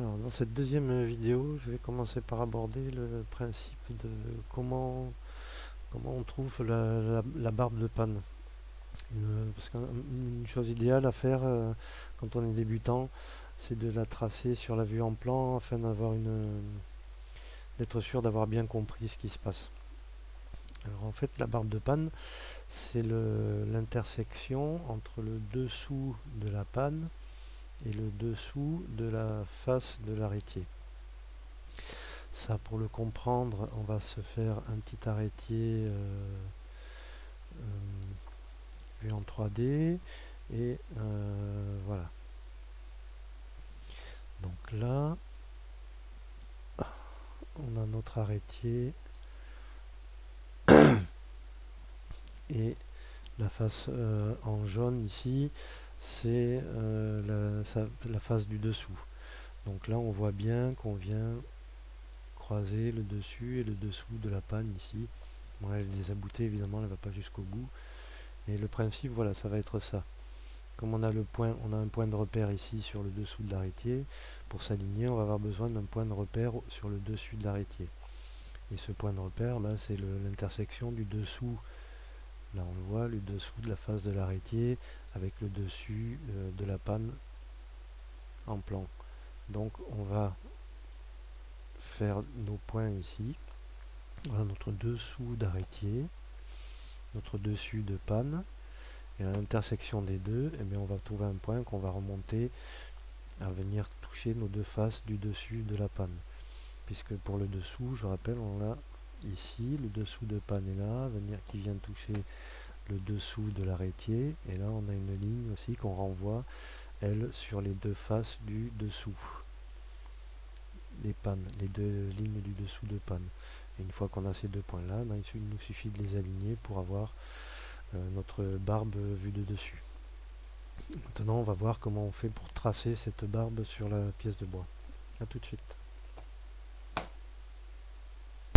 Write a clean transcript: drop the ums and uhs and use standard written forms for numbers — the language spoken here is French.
Alors, dans cette deuxième vidéo, je vais commencer par aborder le principe de comment on trouve la barbe de panne. Parce qu'une chose idéale à faire quand on est débutant, c'est de la tracer sur la vue en plan afin d'être sûr d'avoir bien compris ce qui se passe. Alors en fait, la barbe de panne, c'est l'intersection entre le dessous de la panne et le dessous de la face de l'arrêtier. Ça, pour le comprendre, on va se faire un petit arrêtier vu en 3D. Et voilà. Donc là, on a notre arrêtier. Et la face en jaune ici, c'est la face du dessous. Donc là, on voit bien qu'on vient croiser le dessus et le dessous de la panne ici. Bon, là, elle les a boutés, évidemment, elle ne va pas jusqu'au bout. Et le principe, voilà, ça va être ça. Comme on a un point de repère ici sur le dessous de l'arrêtier, pour s'aligner, on va avoir besoin d'un point de repère sur le dessus de l'arrêtier. Et ce point de repère, c'est l'intersection du dessous. Là, on le voit, le dessous de la face de l'arrêtier avec le dessus de la panne en plan. Donc, on va faire nos points ici. Voilà notre dessous d'arrêtier, notre dessus de panne. Et à l'intersection des deux, eh bien, on va trouver un point qu'on va remonter à venir toucher nos deux faces du dessus de la panne. Puisque pour le dessous, je rappelle, on a ici le dessous de panne est là, qui vient toucher le dessous de l'arrêtier. Et là, on a une ligne aussi qu'on renvoie, elle, sur les deux faces du dessous des pannes, les deux lignes du dessous de panne. Et une fois qu'on a ces deux points-là, il nous suffit de les aligner pour avoir notre barbe vue de dessus. Maintenant, on va voir comment on fait pour tracer cette barbe sur la pièce de bois. A tout de suite.